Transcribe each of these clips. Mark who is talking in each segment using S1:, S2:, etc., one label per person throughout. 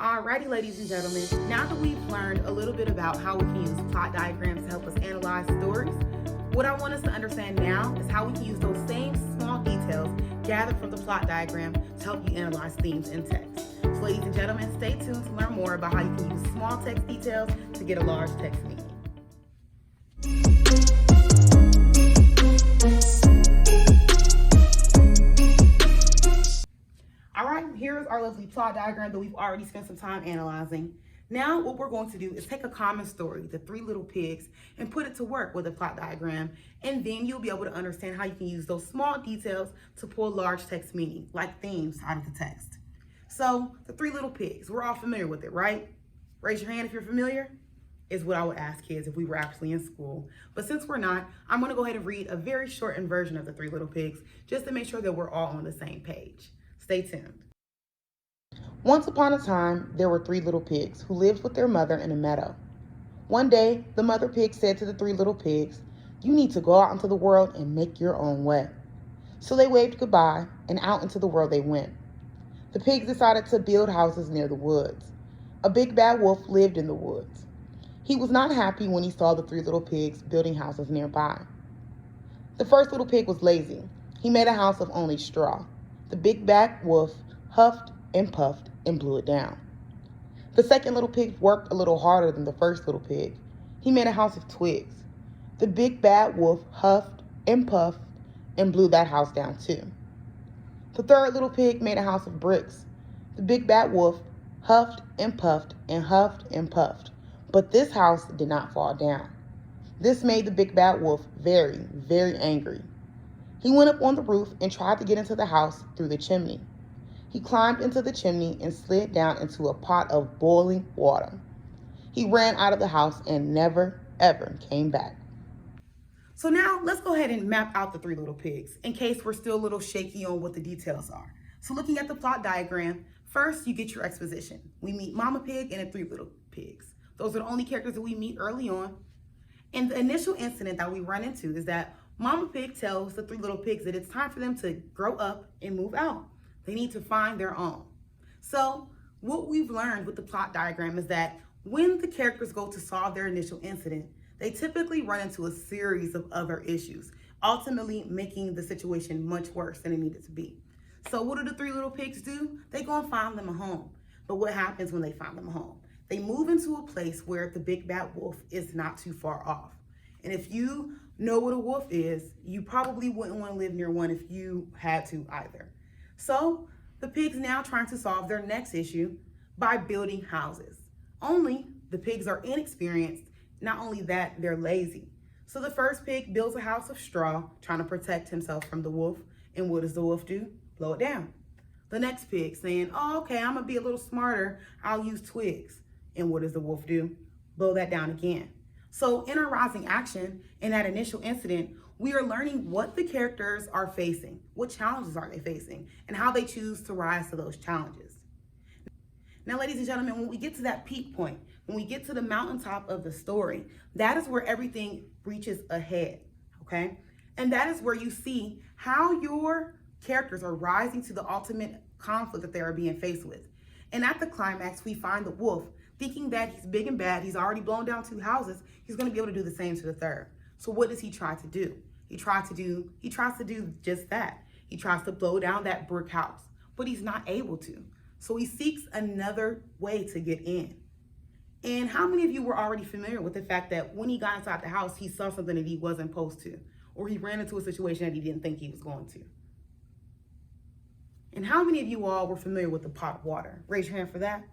S1: Alrighty, ladies and gentlemen, now that we've learned a little bit about how we can use plot diagrams to help us analyze stories, what I want us to understand now is how we can use those same small details gathered from the plot diagram to help you analyze themes in text. So ladies and gentlemen, stay tuned to learn more about how you can use small text details to get a large text meaning. All right, here's our lovely plot diagram that we've already spent some time analyzing. Now what we're going to do is take a common story, The Three Little Pigs, and put it to work with a plot diagram, and then you'll be able to understand how you can use those small details to pull large text meaning, like themes, out of the text. So, The Three Little Pigs, we're all familiar with it, right? Raise your hand if you're familiar, is what I would ask kids if we were actually in school. But since we're not, I'm gonna go ahead and read a very shortened version of The Three Little Pigs, just to make sure that we're all on the same page. Stay tuned. Once upon a time, there were three little pigs who lived with their mother in a meadow. One day, the mother pig said to the three little pigs, "You need to go out into the world and make your own way." So they waved goodbye, and out into the world they went. The pigs decided to build houses near the woods. A big bad wolf lived in the woods. He was not happy when he saw the three little pigs building houses nearby. The first little pig was lazy. He made a house of only straw. The big bad wolf huffed and puffed and blew it down. The second little pig worked a little harder than the first little pig. He made a house of twigs. The big bad wolf huffed and puffed and blew that house down too. The third little pig made a house of bricks. The big bad wolf huffed and puffed, but this house did not fall down. This made the big bad wolf very, very angry. He went up on the roof and tried to get into the house through the chimney. He climbed into the chimney and slid down into a pot of boiling water. He ran out of the house and never, ever came back. So now let's go ahead and map out the three little pigs in case we're still a little shaky on what the details are. So looking at the plot diagram, first you get your exposition. We meet Mama Pig and the three little pigs. Those are the only characters that we meet early on. And the initial incident that we run into is that Mama Pig tells the three little pigs that it's time for them to grow up and move out. They need to find their own. So what we've learned with the plot diagram is that when the characters go to solve their initial incident, they typically run into a series of other issues, ultimately making the situation much worse than it needed to be. So what do the three little pigs do? They go and find them a home. But what happens when they find them a home? They move into a place where the big bad wolf is not too far off. And if you know what a wolf is, you probably wouldn't want to live near one if you had to either. So the pigs now trying to solve their next issue by building houses. Only the pigs are inexperienced. Not only that, they're lazy. So the first pig builds a house of straw, trying to protect himself from the wolf. And what does the wolf do? Blow it down. The next pig saying, "Oh, okay, I'm gonna be a little smarter. I'll use twigs." And what does the wolf do? Blow that down again. So in our rising action, in that initial incident, we are learning what the characters are facing, what challenges are they facing, and how they choose to rise to those challenges. Now, ladies and gentlemen, when we get to that peak point, when we get to the mountaintop of the story, that is where everything reaches a head, okay? And that is where you see how your characters are rising to the ultimate conflict that they are being faced with. And at the climax, we find the wolf thinking that he's big and bad, he's already blown down two houses, he's gonna be able to do the same to the third. So what does he try to do? He tries to do just that. He tries to blow down that brick house, but he's not able to. So he seeks another way to get in. And how many of you were already familiar with the fact that when he got inside the house, he saw something that he wasn't supposed to, or he ran into a situation that he didn't think he was going to? And how many of you all were familiar with the pot of water? Raise your hand for that.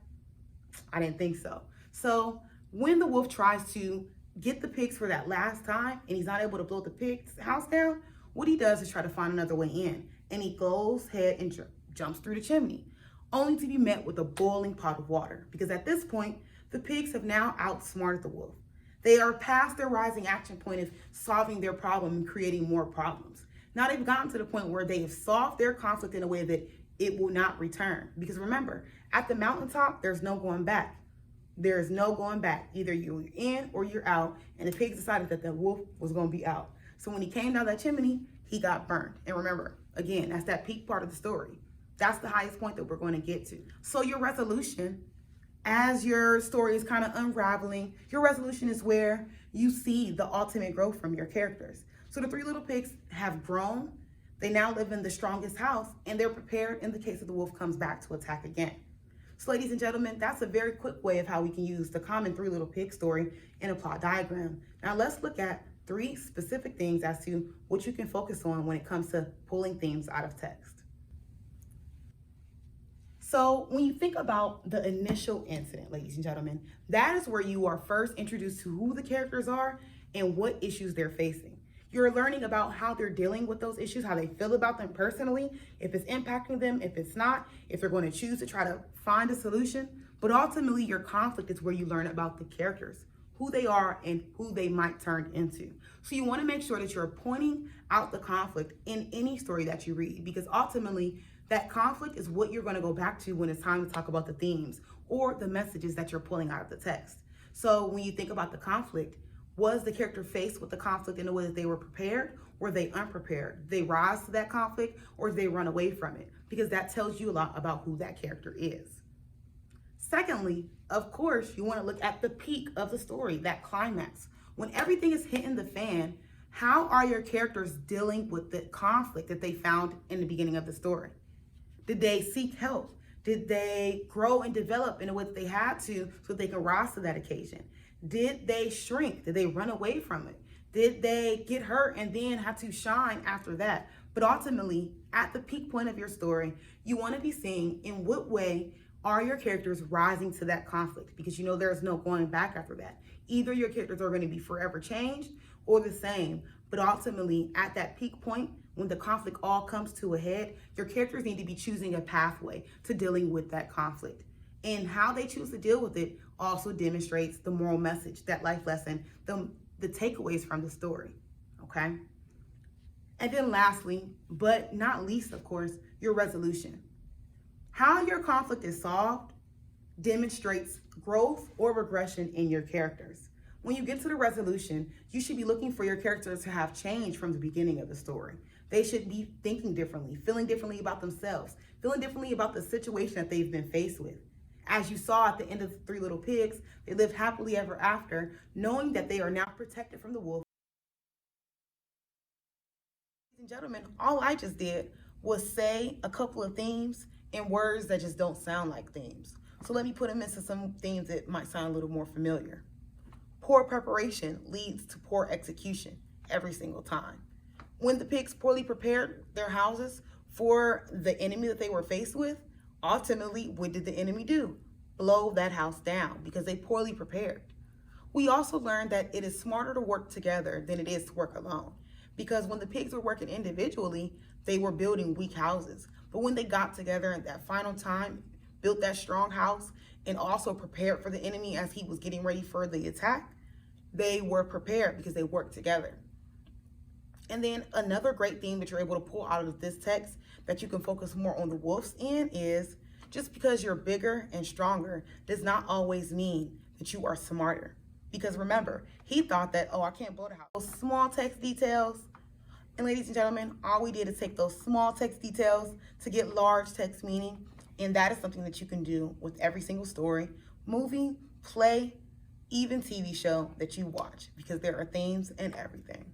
S1: I didn't think so. So when the wolf tries to get the pigs for that last time and he's not able to blow the pig's house down, what he does is try to find another way in. And he goes ahead and jumps through the chimney, only to be met with a boiling pot of water. Because at this point, the pigs have now outsmarted the wolf. They are past their rising action point of solving their problem and creating more problems. Now they've gotten to the point where they have solved their conflict in a way that it will not return. Because remember, at the mountaintop, there's no going back. There's no going back. Either you're in or you're out. And the pigs decided that the wolf was going to be out. So when he came down that chimney, he got burned. And remember, again, that's that peak part of the story. That's the highest point that we're going to get to. So your resolution As your story is kind of unraveling, your resolution is where you see the ultimate growth from your characters. So the three little pigs have grown. They now live in the strongest house, and they're prepared in the case that the wolf comes back to attack again. So ladies and gentlemen, that's a very quick way of how we can use the common Three Little Pigs story in a plot diagram. Now let's look at 3 specific things as to what you can focus on when it comes to pulling themes out of text. So when you think about the initial incident, ladies and gentlemen, that is where you are first introduced to who the characters are and what issues they're facing. You're learning about how they're dealing with those issues, how they feel about them personally, if it's impacting them, if it's not, if they're going to choose to try to find a solution. But ultimately, your conflict is where you learn about the characters, who they are and who they might turn into. So you want to make sure that you're pointing out the conflict in any story that you read, because ultimately that conflict is what you're going to go back to when it's time to talk about the themes or the messages that you're pulling out of the text. So when you think about the conflict, was the character faced with the conflict in a way that they were prepared? Were they unprepared? Did they rise to that conflict, or did they run away from it? Because that tells you a lot about who that character is. Secondly, of course, you want to look at the peak of the story, that climax. When everything is hitting the fan, how are your characters dealing with the conflict that they found in the beginning of the story? Did they seek help? Did they grow and develop in a way that they had to so they can rise to that occasion? Did they shrink? Did they run away from it? Did they get hurt and then have to shine after that? But ultimately, at the peak point of your story, you want to be seeing in what way are your characters rising to that conflict, because you know there's no going back after that. Either your characters are going to be forever changed or the same, but ultimately at that peak point, when the conflict all comes to a head, your characters need to be choosing a pathway to dealing with that conflict. And how they choose to deal with it also demonstrates the moral message, that life lesson, the takeaways from the story, okay? And then lastly, but not least, of course, your resolution. How your conflict is solved demonstrates growth or regression in your characters. When you get to the resolution, you should be looking for your characters to have changed from the beginning of the story. They should be thinking differently, feeling differently about themselves, feeling differently about the situation that they've been faced with. As you saw at the end of the Three Little Pigs, they lived happily ever after, knowing that they are now protected from the wolf. Ladies and gentlemen, all I just did was say a couple of themes in words that just don't sound like themes. So let me put them into some themes that might sound a little more familiar. Poor preparation leads to poor execution every single time. When the pigs poorly prepared their houses for the enemy that they were faced with, ultimately, what did the enemy do? Blow that house down because they poorly prepared. We also learned that it is smarter to work together than it is to work alone, because when the pigs were working individually, they were building weak houses. But when they got together at that final time, built that strong house, and also prepared for the enemy as he was getting ready for the attack, they were prepared because they worked together. And then another great theme that you're able to pull out of this text that you can focus more on the wolf's end is, just because you're bigger and stronger does not always mean that you are smarter. Because remember, he thought that, oh, I can't blow the house. Those small text details, and ladies and gentlemen, all we did is take those small text details to get large text meaning. And that is something that you can do with every single story, movie, play, even TV show that you watch, because there are themes in everything.